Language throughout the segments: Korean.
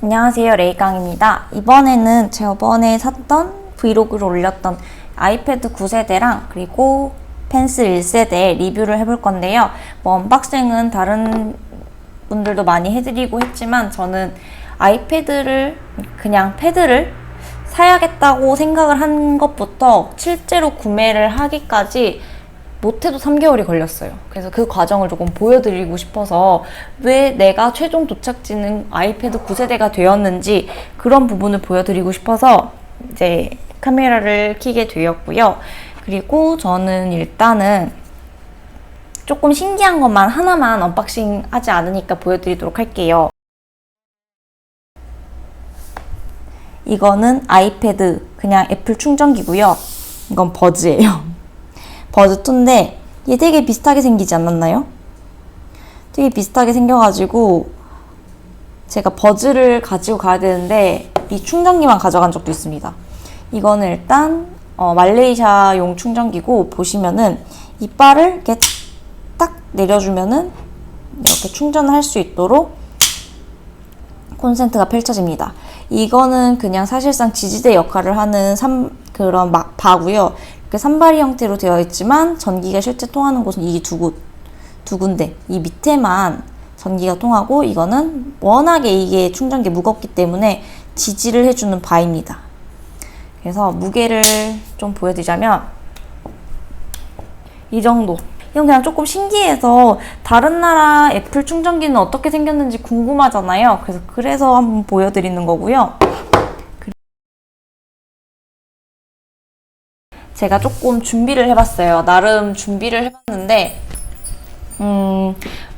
안녕하세요, 레이깡입니다. 이번에는 저번에 샀던 브이로그를 올렸던 아이패드 9세대랑 그리고 펜슬 1세대 리뷰를 해볼 건데요. 언박싱은 다른 분들도 많이 해드리고 했지만 저는 아이패드를 그냥 패드를 사야겠다고 생각을 한 것부터 실제로 구매를 하기까지 못해도 3개월이 걸렸어요. 그래서 그 과정을 조금 보여드리고 싶어서 왜 내가 최종 도착지는 아이패드 9세대가 되었는지 그런 부분을 보여드리고 싶어서 이제 카메라를 켜게 되었고요. 그리고 저는 일단은 조금 신기한 것만 하나만 언박싱 하지 않으니까 보여드리도록 할게요. 이거는 아이패드 그냥 애플 충전기고요. 이건 버즈예요. 버즈2인데 얘 되게 비슷하게 생기지 않았나요? 되게 비슷하게 생겨가지고 제가 버즈를 가지고 가야 되는데 이 충전기만 가져간 적도 있습니다. 이거는 일단 말레이시아용 충전기고 보시면은 이빨을 이렇게 딱 내려주면은 이렇게 충전을 할 수 있도록 콘센트가 펼쳐집니다. 이거는 그냥 사실상 지지대 역할을 하는 그런 바고요. 이렇게 산발이 형태로 되어 있지만 전기가 실제 통하는 곳은 이 두 군데. 이 밑에만 전기가 통하고 이거는 워낙에 이게 충전기 무겁기 때문에 지지를 해주는 바입니다. 그래서 무게를 좀 보여드리자면 이 정도. 이건 그냥 조금 신기해서 다른 나라 애플 충전기는 어떻게 생겼는지 궁금하잖아요. 그래서 한번 보여드리는 거고요. 제가 조금 준비를 해봤어요. 나름 준비를 해봤는데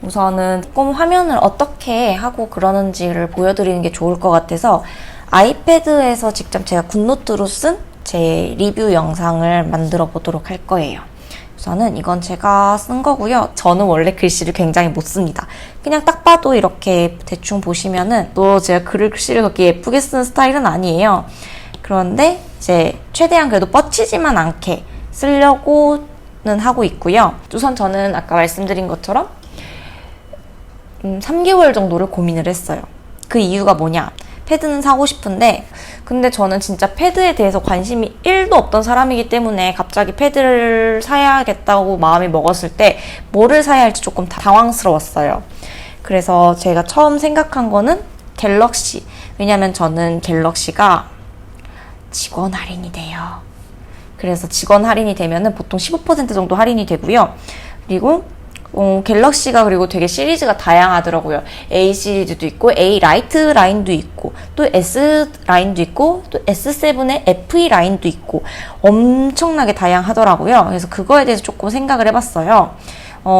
우선은 조금 화면을 어떻게 하고 그러는지를 보여드리는 게 좋을 것 같아서 아이패드에서 직접 제가 굿노트로 쓴 제 리뷰 영상을 만들어 보도록 할 거예요. 우선은 이건 제가 쓴 거고요. 저는 원래 글씨를 굉장히 못 씁니다. 그냥 딱 봐도 이렇게 대충 보시면은 또 제가 글씨를 그렇게 예쁘게 쓰는 스타일은 아니에요. 그런데 이제 최대한 그래도 뻗치지만 않게 쓰려고는 하고 있고요. 우선 저는 아까 말씀드린 것처럼 3개월 정도를 고민을 했어요. 그 이유가 뭐냐? 패드는 사고 싶은데 근데 저는 진짜 패드에 대해서 관심이 1도 없던 사람이기 때문에 갑자기 패드를 사야겠다고 마음이 먹었을 때 뭐를 사야 할지 조금 당황스러웠어요. 그래서 제가 처음 생각한 거는 갤럭시. 왜냐면 저는 갤럭시가 직원 할인이 돼요. 그래서 직원 할인이 되면은 보통 15% 정도 할인이 되고요. 그리고 갤럭시가 그리고 되게 시리즈가 다양하더라고요. A 시리즈도 있고 A 라이트 라인도 있고 또 S 라인도 있고 또 S7의 FE 라인도 있고 엄청나게 다양하더라고요. 그래서 그거에 대해서 조금 생각을 해봤어요.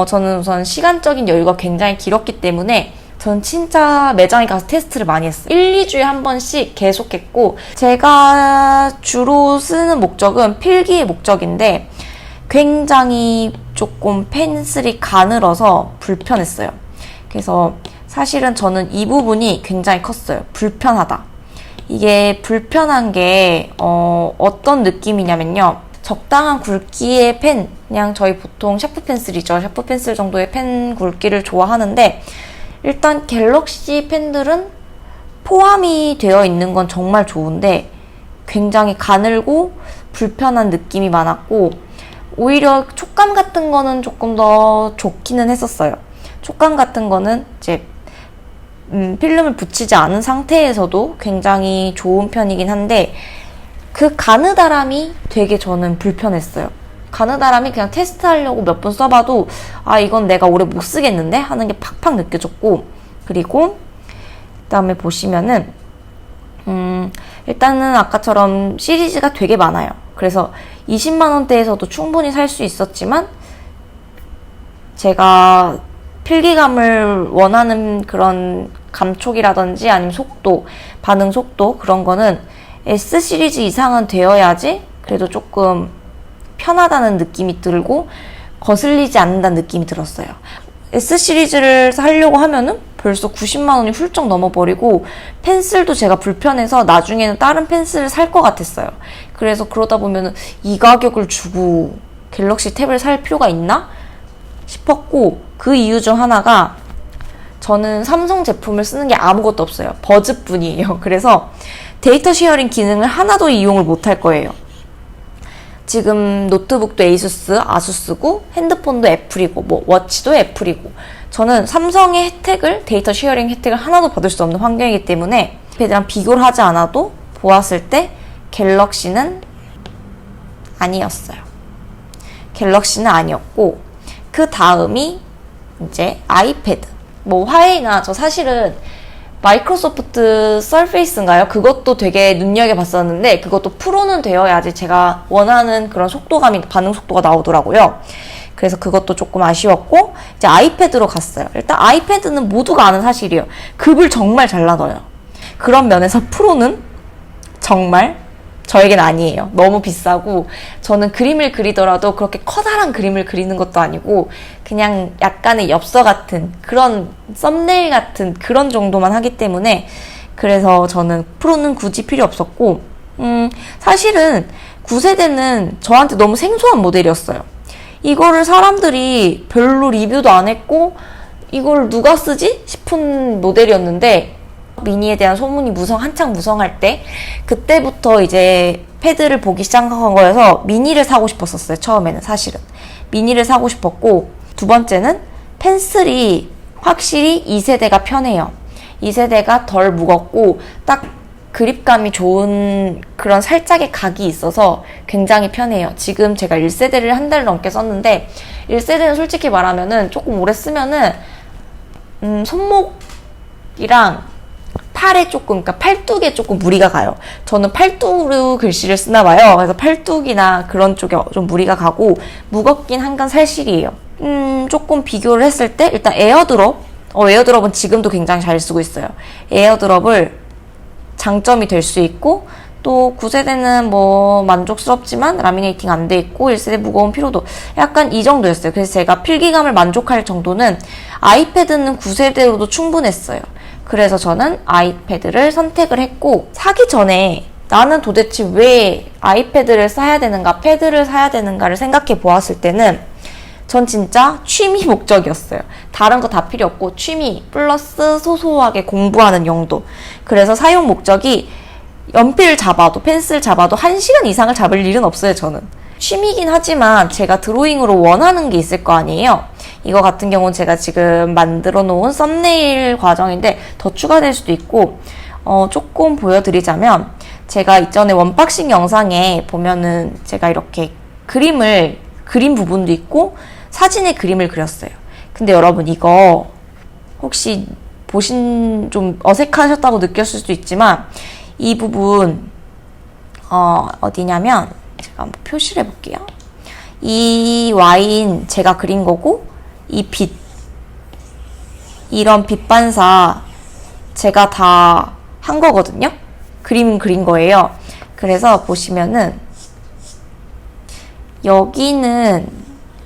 저는 우선 시간적인 여유가 굉장히 길었기 때문에 전 진짜 매장에 가서 테스트를 많이 했어요. 1, 2주에 한 번씩 계속했고 제가 주로 쓰는 목적은 필기의 목적인데 굉장히 조금 펜슬이 가늘어서 불편했어요. 그래서 사실은 저는 이 부분이 굉장히 컸어요. 불편하다. 이게 불편한 게 어떤 느낌이냐면요. 적당한 굵기의 펜, 그냥 저희 보통 샤프 펜슬이죠. 샤프 펜슬 정도의 펜 굵기를 좋아하는데 일단 갤럭시 펜들은 포함이 되어 있는 건 정말 좋은데 굉장히 가늘고 불편한 느낌이 많았고 오히려 촉감 같은 거는 조금 더 좋기는 했었어요. 촉감 같은 거는 이제 필름을 붙이지 않은 상태에서도 굉장히 좋은 편이긴 한데 그 가느다람이 되게 저는 불편했어요. 가느다람이 그냥 테스트하려고 몇 번 써봐도 아 이건 내가 오래 못 쓰겠는데 하는 게 팍팍 느껴졌고 그리고 그다음에 보시면은 일단은 아까처럼 시리즈가 되게 많아요. 그래서 20만 원대에서도 충분히 살 수 있었지만 제가 필기감을 원하는 그런 감촉이라든지 아니면 속도, 반응 속도 그런 거는 S 시리즈 이상은 되어야지 그래도 조금 편하다는 느낌이 들고 거슬리지 않는다는 느낌이 들었어요. S 시리즈를 사려고 하면은 벌써 90만 원이 훌쩍 넘어버리고 펜슬도 제가 불편해서 나중에는 다른 펜슬을 살 것 같았어요. 그래서 그러다 보면은 이 가격을 주고 갤럭시 탭을 살 필요가 있나 싶었고 그 이유 중 하나가 저는 삼성 제품을 쓰는 게 아무것도 없어요. 버즈뿐이에요. 그래서 데이터 쉐어링 기능을 하나도 이용을 못할 거예요. 지금 노트북도 에이수스, 아수스고 핸드폰도 애플이고 뭐 워치도 애플이고 저는 삼성의 혜택을 데이터 쉐어링 혜택을 하나도 받을 수 없는 환경이기 때문에 아이패드랑 비교를 하지 않아도 보았을 때 갤럭시는 아니었어요. 갤럭시는 아니었고 그 다음이 이제 아이패드 뭐 화웨이나 저 사실은 마이크로소프트 서페이스인가요? 그것도 되게 눈여겨봤었는데 그것도 프로는 되어야지 제가 원하는 그런 속도감이 반응 속도가 나오더라고요. 그래서 그것도 조금 아쉬웠고 이제 아이패드로 갔어요. 일단 아이패드는 모두가 아는 사실이에요. 급을 정말 잘 나눠요. 그런 면에서 프로는 정말 저에겐 아니에요. 너무 비싸고 저는 그림을 그리더라도 그렇게 커다란 그림을 그리는 것도 아니고 그냥 약간의 엽서 같은 그런 썸네일 같은 그런 정도만 하기 때문에 그래서 저는 프로는 굳이 필요 없었고 사실은 9세대는 저한테 너무 생소한 모델이었어요. 이거를 사람들이 별로 리뷰도 안 했고 이걸 누가 쓰지? 싶은 모델이었는데 미니에 대한 소문이 한창 무성할 때 그때부터 이제 패드를 보기 시작한 거여서 미니를 사고 싶었었어요. 처음에는 사실은 미니를 사고 싶었고 두 번째는 펜슬이 확실히 2세대가 편해요. 2세대가 덜 무겁고 딱 그립감이 좋은 그런 살짝의 각이 있어서 굉장히 편해요. 지금 제가 1세대를 한 달 넘게 썼는데 1세대는 솔직히 말하면은 조금 오래 쓰면은 손목이랑 팔에 조금, 그러니까 팔뚝에 조금 무리가 가요. 저는 팔뚝으로 글씨를 쓰나 봐요. 그래서 팔뚝이나 그런 쪽에 좀 무리가 가고 무겁긴 한 건 사실이에요. 조금 비교를 했을 때 일단 에어드롭은 지금도 굉장히 잘 쓰고 있어요. 에어드롭을 장점이 될 수 있고 또 9세대는 뭐 만족스럽지만 라미네이팅 안 돼 있고 1세대 무거운 피로도 약간 이 정도였어요. 그래서 제가 필기감을 만족할 정도는 아이패드는 9세대로도 충분했어요. 그래서 저는 아이패드를 선택을 했고 사기 전에 나는 도대체 왜 아이패드를 사야 되는가, 패드를 사야 되는가를 생각해 보았을 때는 전 진짜 취미 목적이었어요. 다른 거 다 필요 없고 취미 플러스 소소하게 공부하는 용도. 그래서 사용 목적이 연필 잡아도 펜슬 잡아도 1시간 이상을 잡을 일은 없어요. 저는 취미긴 하지만 제가 드로잉으로 원하는 게 있을 거 아니에요. 이거 같은 경우는 제가 지금 만들어 놓은 썸네일 과정인데 더 추가될 수도 있고 조금 보여드리자면 제가 이전에 원박싱 영상에 보면은 제가 이렇게 그림 부분도 있고 사진에 그림을 그렸어요. 근데 여러분 이거 혹시 좀 어색하셨다고 느꼈을 수도 있지만 이 부분 어디냐면 제가 한번 표시를 해볼게요. 이 와인 제가 그린 거고 이 빛 이런 빛 반사 제가 다 한 거거든요. 그림 그린 거예요. 그래서 보시면은 여기는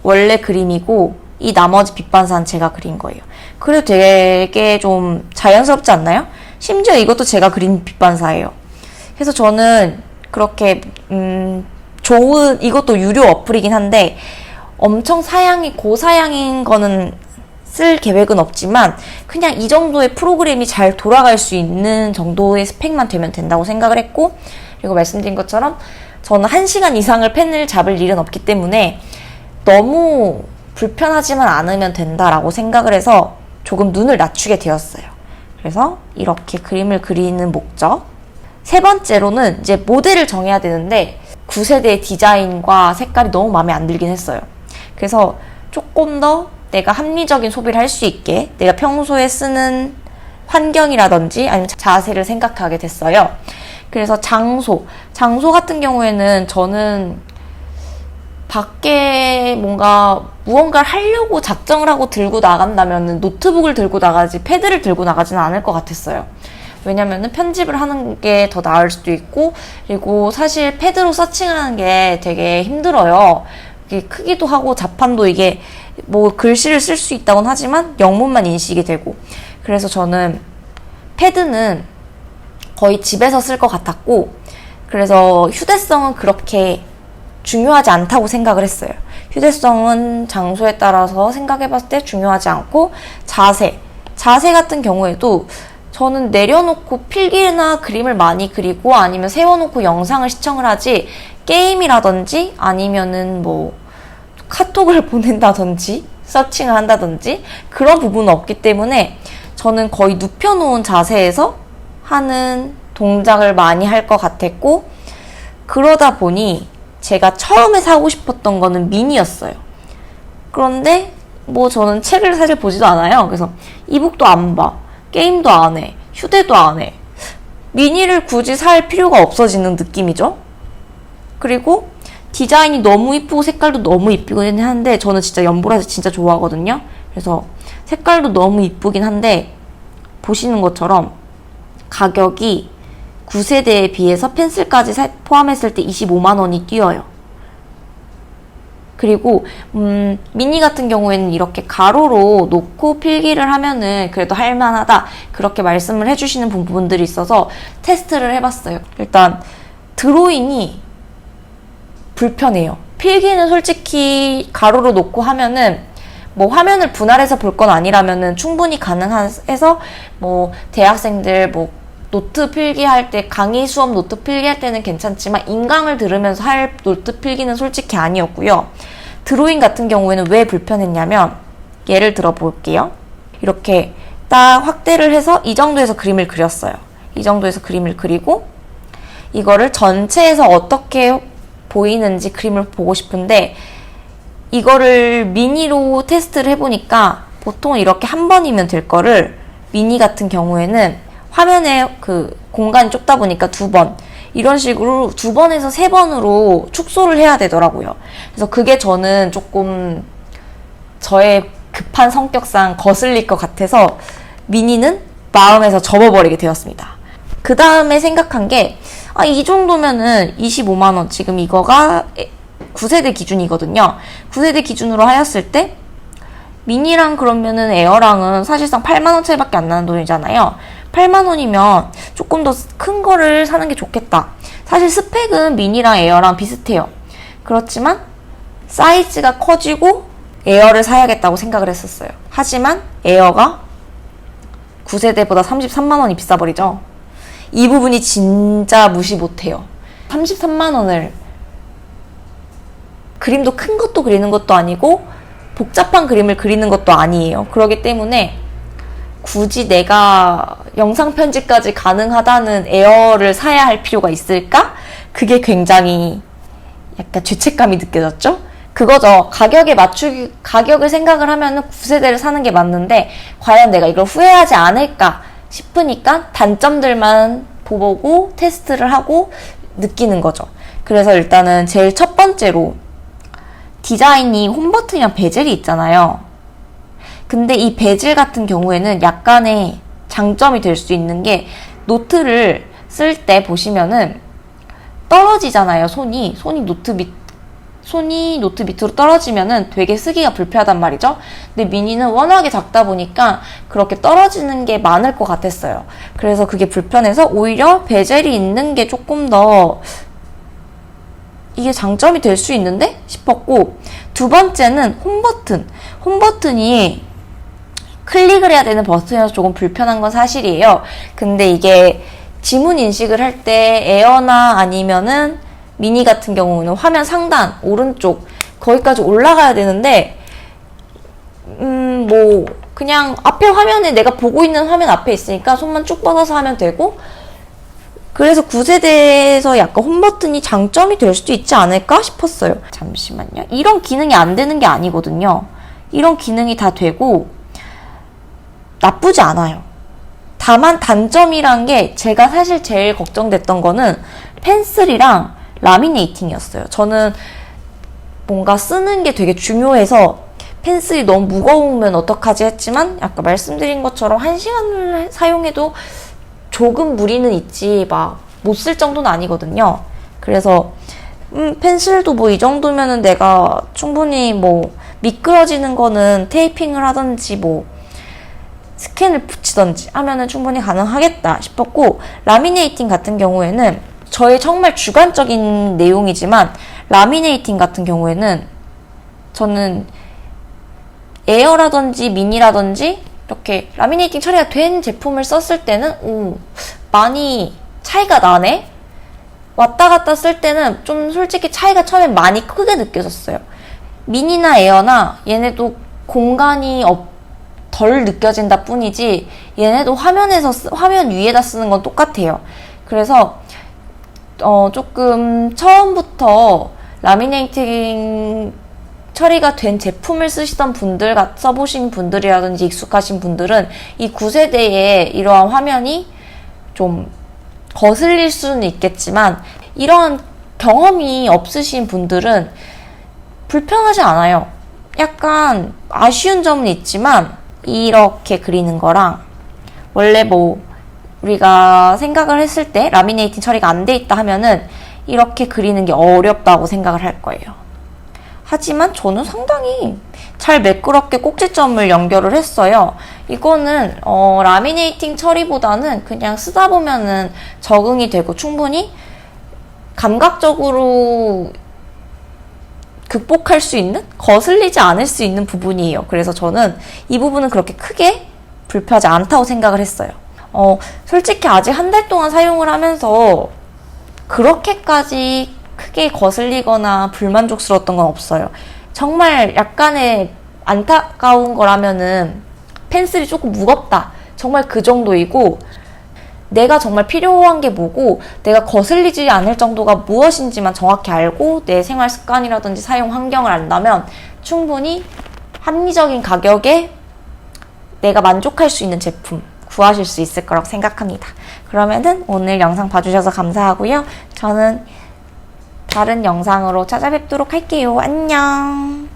원래 그림이고 이 나머지 빛 반사는 제가 그린 거예요. 그래도 되게 좀 자연스럽지 않나요? 심지어 이것도 제가 그린 빛 반사예요. 그래서 저는 그렇게 이것도 유료 어플이긴 한데 엄청 고사양인 거는 쓸 계획은 없지만 그냥 이 정도의 프로그램이 잘 돌아갈 수 있는 정도의 스펙만 되면 된다고 생각을 했고 그리고 말씀드린 것처럼 저는 1시간 이상을 펜을 잡을 일은 없기 때문에 너무 불편하지만 않으면 된다라고 생각을 해서 조금 눈을 낮추게 되었어요. 그래서 이렇게 그림을 그리는 목적. 세 번째로는 이제 모델을 정해야 되는데 9세대의 디자인과 색깔이 너무 마음에 안 들긴 했어요. 그래서 조금 더 내가 합리적인 소비를 할 수 있게 내가 평소에 쓰는 환경이라든지 아니면 자세를 생각하게 됐어요. 그래서 장소 같은 경우에는 저는 밖에 무언가를 하려고 작정을 하고 들고 나간다면 노트북을 들고 나가지 패드를 들고 나가지는 않을 것 같았어요. 왜냐면은 편집을 하는 게 더 나을 수도 있고 그리고 사실 패드로 서칭하는 게 되게 힘들어요. 이게 크기도 하고 자판도 이게 뭐 글씨를 쓸 수 있다고는 하지만 영문만 인식이 되고 그래서 저는 패드는 거의 집에서 쓸 것 같았고 그래서 휴대성은 그렇게 중요하지 않다고 생각을 했어요. 휴대성은 장소에 따라서 생각해봤을 때 중요하지 않고 자세 같은 경우에도 저는 내려놓고 필기나 그림을 많이 그리고 아니면 세워놓고 영상을 시청을 하지 게임이라든지 아니면은 뭐 카톡을 보낸다든지 서칭을 한다든지 그런 부분은 없기 때문에 저는 거의 눕혀놓은 자세에서 하는 동작을 많이 할 것 같았고, 그러다 보니 제가 처음에 사고 싶었던 거는 미니였어요. 그런데 뭐 저는 책을 사실 보지도 않아요. 그래서 이북도 안 봐, 게임도 안 해, 휴대도 안 해. 미니를 굳이 살 필요가 없어지는 느낌이죠. 그리고 디자인이 너무 이쁘고 색깔도 너무 이쁘긴 한데 저는 진짜 연보라색 진짜 좋아하거든요. 그래서 색깔도 너무 이쁘긴 한데 보시는 것처럼 가격이 9세대에 비해서 펜슬까지 포함했을 때 25만 원이 뛰어요. 그리고 미니 같은 경우에는 이렇게 가로로 놓고 필기를 하면은 그래도 할만하다, 그렇게 말씀을 해주시는 부분들이 있어서 테스트를 해봤어요. 일단 드로잉이 불편해요. 필기는 솔직히 가로로 놓고 하면은 뭐 화면을 분할해서 볼 건 아니라면은 충분히 가능해서 뭐 대학생들 뭐 노트 필기할 때, 강의 수업 노트 필기할 때는 괜찮지만 인강을 들으면서 할 노트 필기는 솔직히 아니었고요. 드로잉 같은 경우에는 왜 불편했냐면, 예를 들어 볼게요. 이렇게 딱 확대를 해서 이 정도에서 그림을 그렸어요. 이 정도에서 그림을 그리고 이거를 전체에서 어떻게 보이는지 그림을 보고 싶은데, 이거를 미니로 테스트를 해보니까 보통 이렇게 한 번이면 될 거를 미니 같은 경우에는 화면에 그 공간이 좁다 보니까 2번, 이런 식으로 2번에서 3번으로 축소를 해야 되더라고요. 그래서 그게 저는 조금 저의 급한 성격상 거슬릴 것 같아서 미니는 마음에서 접어버리게 되었습니다. 그 다음에 생각한 게, 이 정도면은 25만 원, 지금 이거가 9세대 기준이거든요. 9세대 기준으로 하였을 때 미니랑 그러면은 에어랑은 사실상 8만 원짜리밖에 안 나는 돈이잖아요. 8만 원이면 조금 더 큰 거를 사는 게 좋겠다. 사실 스펙은 미니랑 에어랑 비슷해요. 그렇지만 사이즈가 커지고 에어를 사야겠다고 생각을 했었어요. 하지만 에어가 9세대보다 33만 원이 비싸버리죠. 이 부분이 진짜 무시 못해요. 33만 원을 그림도 큰 것도 그리는 것도 아니고 복잡한 그림을 그리는 것도 아니에요. 그렇기 때문에 굳이 내가 영상 편집까지 가능하다는 에어를 사야 할 필요가 있을까? 그게 굉장히 약간 죄책감이 느껴졌죠? 그거죠. 가격을 생각을 하면은 9세대를 사는 게 맞는데, 과연 내가 이걸 후회하지 않을까 싶으니까 단점들만 보고 테스트를 하고 느끼는 거죠. 그래서 일단은 제일 첫 번째로 디자인이 홈버튼이랑 베젤이 있잖아요. 근데 이 베젤 같은 경우에는 약간의 장점이 될 수 있는 게, 노트를 쓸 때 보시면은 떨어지잖아요. 손이 노트 밑으로 떨어지면은 되게 쓰기가 불편하단 말이죠. 근데 미니는 워낙에 작다 보니까 그렇게 떨어지는 게 많을 것 같았어요. 그래서 그게 불편해서 오히려 베젤이 있는 게 조금 더 이게 장점이 될 수 있는데 싶었고, 두 번째는 홈버튼이 클릭을 해야 되는 버튼이어서 조금 불편한 건 사실이에요. 근데 이게 지문 인식을 할 때 에어나 아니면은 미니 같은 경우는 화면 상단 오른쪽 거기까지 올라가야 되는데, 뭐 그냥 앞에 화면에 내가 보고 있는 화면 앞에 있으니까 손만 쭉 뻗어서 하면 되고, 그래서 9세대에서 약간 홈버튼이 장점이 될 수도 있지 않을까 싶었어요. 잠시만요. 이런 기능이 안 되는 게 아니거든요. 이런 기능이 다 되고 나쁘지 않아요. 다만 단점이란 게, 제가 사실 제일 걱정됐던 거는 펜슬이랑 라미네이팅이었어요. 저는 뭔가 쓰는 게 되게 중요해서 펜슬이 너무 무거우면 어떡하지 했지만, 아까 말씀드린 것처럼 1시간을 사용해도 조금 무리는 있지 막 못 쓸 정도는 아니거든요. 그래서 펜슬도 뭐 이 정도면은 내가 충분히 뭐 미끄러지는 거는 테이핑을 하든지 뭐 스캔을 붙이든지 하면은 충분히 가능하겠다 싶었고, 라미네이팅 같은 경우에는 저의 정말 주관적인 내용이지만, 라미네이팅 같은 경우에는 저는 에어라든지 미니라든지 이렇게 라미네이팅 처리가 된 제품을 썼을 때는 많이 차이가 나네? 왔다 갔다 쓸 때는 좀 솔직히 차이가 처음에 많이 크게 느껴졌어요. 미니나 에어나 얘네도 공간이 덜 느껴진다 뿐이지 얘네도 화면 위에다 쓰는 건 똑같아요. 그래서 조금 처음부터 라미네이팅 처리가 된 제품을 쓰시던 분들, 써보신 분들이라든지 익숙하신 분들은 이 9세대의 이러한 화면이 좀 거슬릴 수는 있겠지만 이러한 경험이 없으신 분들은 불편하지 않아요. 약간 아쉬운 점은 있지만 이렇게 그리는 거랑 원래 우리가 생각을 했을 때 라미네이팅 처리가 안 돼 있다 하면은 이렇게 그리는 게 어렵다고 생각을 할 거예요. 하지만 저는 상당히 잘 매끄럽게 꼭지점을 연결을 했어요. 이거는 라미네이팅 처리보다는 그냥 쓰다 보면은 적응이 되고 충분히 감각적으로 극복할 수 있는, 거슬리지 않을 수 있는 부분이에요. 그래서 저는 이 부분은 그렇게 크게 불편하지 않다고 생각을 했어요. 솔직히 아직 한 달 동안 사용을 하면서 그렇게까지 크게 거슬리거나 불만족스러웠던 건 없어요. 정말 약간의 안타까운 거라면은 펜슬이 조금 무겁다. 정말 그 정도이고 내가 정말 필요한 게 뭐고 내가 거슬리지 않을 정도가 무엇인지만 정확히 알고 내 생활 습관이라든지 사용 환경을 안다면 충분히 합리적인 가격에 내가 만족할 수 있는 제품 구하실 수 있을 거라고 생각합니다. 그러면은 오늘 영상 봐주셔서 감사하고요. 저는 다른 영상으로 찾아뵙도록 할게요. 안녕.